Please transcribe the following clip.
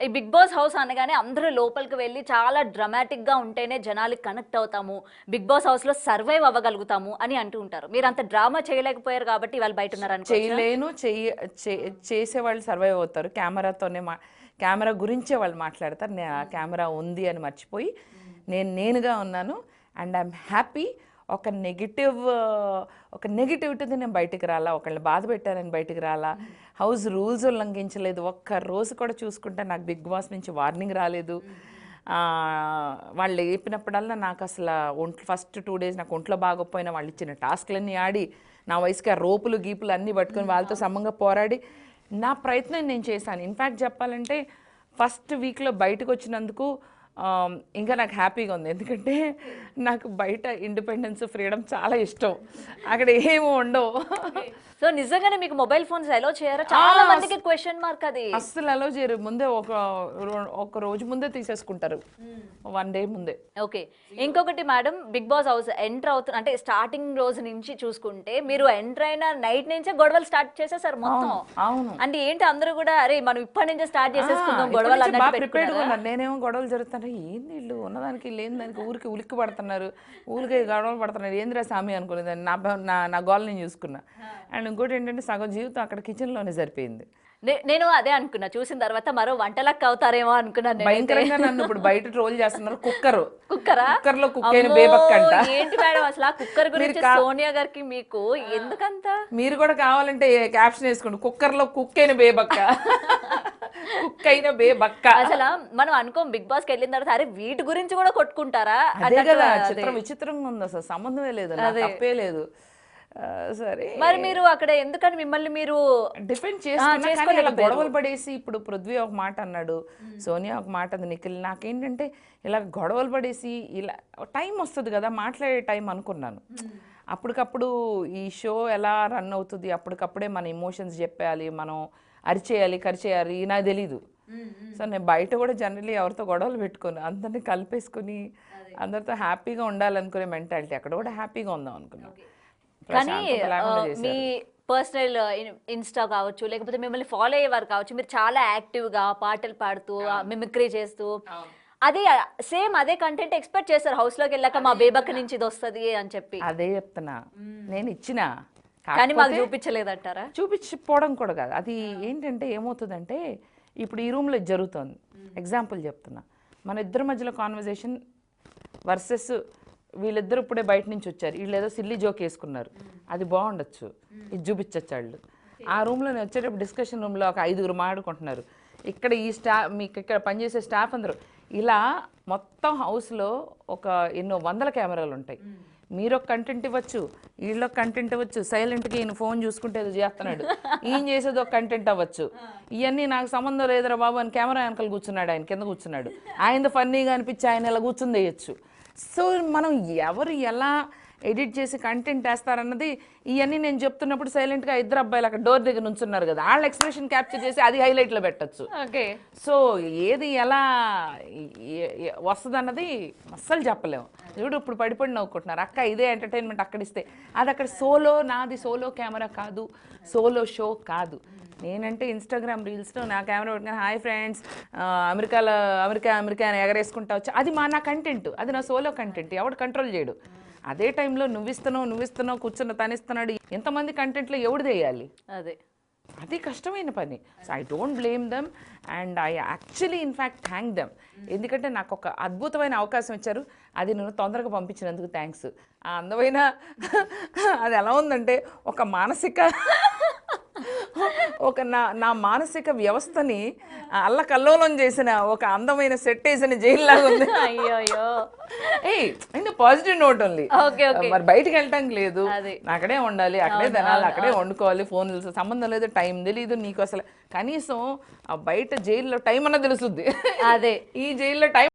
ఈ big Boss house అనగానే అందరూ లోపలికి వెళ్ళి చాలా డ్రామాటిక్ గా ఉంటేనే జనాలకి కనెక్ట్ అవుతాము, బిగ్ బాస్ హౌస్ లో సర్వైవ్ అవ్వగలుగుతాము అని అంటూ ఉంటారు. మీరు అంత డ్రామా చేయలేకపోయారు కాబట్టి వాళ్ళు బయట ఉన్నారు అనుకోవచ్చా? చేయలేను చేసే వాళ్ళు సర్వైవ్ అవుతారు. కెమెరా గురించే వాళ్ళు మాట్లాడతారు. నేను ఆ కెమెరా ఉంది అని మర్చిపోయి నేనుగా ఉన్నాను. And I'm happy. ఒక నెగిటివిటీతో నేను బయటికి రాలా, ఒకళ్ళని బాధ పెట్టానని బయటికి రాలా, హౌస్ రూల్స్ ఉల్లంఘించలేదు. ఒక్క రోజు కూడా చూసుకుంటే నాకు బిగ్ బాస్ నుంచి వార్నింగ్ రాలేదు. వాళ్ళు లేపినప్పుడల్లా నాకు అసలు ఫస్ట్ 2 days నాకు ఒంట్లో బాగోపోయినా వాళ్ళు ఇచ్చిన టాస్క్లన్నీ ఆడి, నా వయసుకి ఆ రోపులు గీపులు అన్నీ పట్టుకొని వాళ్ళతో సమంగా పోరాడి నా ప్రయత్నం నేను చేశాను. ఇన్ఫ్యాక్ట్ చెప్పాలంటే ఫస్ట్ వీక్లో బయటకు వచ్చినందుకు ఇంకా నాకు హ్యాపీగా ఉంది. ఎందుకంటే నాకు బయట ఇండిపెండెన్స్, ఫ్రీడమ్ చాలా ఇష్టం. అక్కడ ఏమీ ఉండవు. సో నిజంగానే మీకు మొబైల్ ఫోన్స్ అలో చేయరా? చాలా మందికి క్వశ్చన్ మార్క్ అది. అస్సలు అలో చేయరు. ముందే ఒక రోజు ముందే తీసేసుకుంటారు, 1 day ముందే. ఓకే. ఇంకొకటి madam, Bigg Boss house enter అవుతున్న అంటే స్టార్టింగ్ రోజు నుంచి చూసుకుంటే మీరు ఎంటర్ అయిన నైట్ నుంచే గొడవలు స్టార్ట్ చేసేసారు మొత్తం. అవును. అంటే ఏంటి అందరూ కూడా అరే మనం ఇప్పటి నుంచే స్టార్ట్ చేసేసుకుందాం గొడవలు అన్నట్టు ప్రిపేర్డ్ గా ఉన్నారు. నేనేమో గొడవలు జరుగుతాను, ఏంది వీళ్ళు ఉన్నదానికి లేని దానికి ఊరికి ఉలిక్కి పడుతున్నారు, ఊరికే గొడవలు పడుతున్నారు, ఏంద్రా సామి అనుకునేదాన్ని. నా గోల్ నేను చూసుకున్నా. అండ్ ఇంకోటి ఏంటంటే సగం జీవితం అక్కడ కిచెన్లోనే సరిపోయింది. నేను అదే అనుకున్నా, చూసిన తర్వాత మరో వంటలక్క అవుతారేమో అనుకున్నాను. భయంకరంగా నన్ను ఇప్పుడు బయట ట్రోల్ చేస్తున్నారు. కుక్కర్లో కుక్ అయిన అమ్మో, బేబక్క అంట. ఏంటి మేడం అసలు ఆ కుక్కర్ గురించి సోనియా గారికి మీకు ఎందుకంత? మీరు కూడా కావాలంటే క్యాప్షన్ వేసుకోండి, కుక్కర్లో కుక్ అయిన బేబక్క. కుక్ అయిన బేబక్క. అసలు మనం అనుకోం బిగ్ బాస్ కి వెళ్ళిన తర్వాత అరే వీటి గురించి కూడా కొట్టుకుంటారా? అదే కదా విచిత్రంగా ఉంది. అసలు సంబంధమే లేదు, తప్పే లేదు. సరే మరి మీరు అక్కడ ఎందుకని మిమ్మల్ని మీరు డిఫెండ్ చేసుకుని గొడవలు పడేసి, ఇప్పుడు పృథ్వీ ఒక మాట అన్నాడు, సోనియా ఒక మాట అంది, నిఖిల్. నాకేంటంటే ఇలా గొడవలు పడేసి ఇలా టైం వస్తుంది కదా మాట్లాడే టైం అనుకున్నాను. అప్పటికప్పుడు ఈ షో ఎలా రన్ అవుతుంది, అప్పటికప్పుడే మన ఎమోషన్స్ చెప్పేయాలి, మనం అరిచేయాలి కరిచేయాలి, నాకు తెలీదు. సో నేను బయట కూడా జనరల్లీ ఎవరితో గొడవలు పెట్టుకోను, అందరినీ కలిపేసుకుని అందరితో హ్యాపీగా ఉండాలనుకునే మెంటాలిటీ. అక్కడ కూడా హ్యాపీగా ఉందాం అనుకున్నాను. కానీ మీ పర్సనల్ ఇన్స్టా కావచ్చు, లేకపోతే మిమ్మల్ని ఫాలో అయ్యేవారు కావచ్చు, మీరు చాలా యాక్టివ్గా పాటలు పాడుతూ మిమిక్రీ చేస్తూ అది సేమ్ అదే కంటెంట్ ఎక్స్పెక్ట్ చేస్తారు హౌస్లోకి వెళ్ళాక మా బేబక్క నుంచి ఇది వస్తుంది అని చెప్పి. అదే చెప్తున్నా, నేను ఇచ్చిన కానీ మాకు చూపించలేదంటారా? చూపించిపోవడం కూడా కాదు. అది ఏంటంటే ఏమవుతుందంటే ఇప్పుడు ఈ రూమ్లో జరుగుతుంది. ఎగ్జాంపుల్ చెప్తున్నా, మన ఇద్దరి మధ్యలో కాన్వర్జేషన్ వర్సెస్ వీళ్ళిద్దరు ఇప్పుడే బయట నుంచి వచ్చారు, వీళ్ళు ఏదో సిల్లీ జోక్ వేసుకున్నారు, అది బాగుండొచ్చు, ఇది చూపించచ్చు వాళ్ళు. ఆ రూమ్లో నేను వచ్చేటప్పుడు డిస్కషన్ రూమ్లో ఒక 5గురు మాట్లాడుకుంటున్నారు, ఇక్కడ ఈ మీకు ఇక్కడ పనిచేసే స్టాఫ్ అందరూ. ఇలా మొత్తం హౌస్లో ఒక ఎన్నో వందల కెమెరాలు ఉంటాయి. మీరు ఒక కంటెంట్ ఇవ్వచ్చు, వీళ్ళొక కంటెంట్ ఇవ్వచ్చు, సైలెంట్గా ఈయన ఫోన్ చూసుకుంటే ఏదో చేస్తున్నాడు, ఈయన చేసేది ఒక కంటెంట్ అవ్వచ్చు. ఇవన్నీ నాకు సంబంధం లేదురా బాబు అని కెమెరా వెనకాల కూర్చున్నాడు, ఆయన కింద కూర్చున్నాడు, ఆయనది ఫన్నీగా అనిపించి ఆయన ఇలా కూర్చుని వేయచ్చు. సో మనం ఎవరు ఎలా ఎడిట్ చేసి కంటెంట్ వేస్తారన్నది ఇవన్నీ నేను చెప్తున్నప్పుడు సైలెంట్గా ఇద్దరు అబ్బాయిలు అక్కడ డోర్ దగ్గర నుంచున్నారు కదా, వాళ్ళ ఎక్స్ప్రెషన్ క్యాప్చర్ చేసి అది హైలైట్లో పెట్టచ్చు. సో ఏది ఎలా వస్తుంది అన్నది అస్సలు చెప్పలేము. చూడు ఇప్పుడు పడిపడి నవ్వుకుంటున్నారు, అక్క ఇదే ఎంటర్టైన్మెంట్ అక్కడ ఇస్తే. అది అక్కడ నాది సోలో కెమెరా కాదు, సోలో షో కాదు. నేనంటే ఇన్స్టాగ్రామ్ రీల్స్లో నా కెమెరా పెట్టుకుని హాయ్ ఫ్రెండ్స్ అమెరికా ఎగరేసుకుంటా వచ్చి, అది నా కంటెంట్, అది నా సోలో కంటెంట్, ఎవడు కంట్రోల్ చేయడు. అదే టైంలో నువ్విస్తున్నావు కూర్చున్న తనిస్తున్నాడు, ఎంతమంది కంటెంట్లో ఎవడు వేయాలి? అది కష్టమైన పని. So I don't blame them and I actually in fact thank them. ఎందుకంటే నాకు ఒక అద్భుతమైన అవకాశం ఇచ్చారు, అది నేను తొందరగా పంపించినందుకు థ్యాంక్స్. ఆ అందమైన అది ఎలా ఉందంటే ఒక మానసిక నా మానసిక వ్యవస్థని అల్లకల్లోలం చేసిన ఒక అందమైన సెట్ వేసిన జైల్లాగా ఉంది. అయ్యో అంటే పాజిటివ్ నోట్ ఓన్లీ. మరి బయటకు వెళ్ళటానికి లేదు, అక్కడే ఉండాలి, అక్కడే తినాలి, అక్కడే వండుకోవాలి, ఫోన్ సంబంధం లేదు, టైం తెలీదు నీకు అసలు. కనీసం ఆ బయట జైల్లో టైం అన్న తెలుస్తుంది, ఈ జైల్లో టైం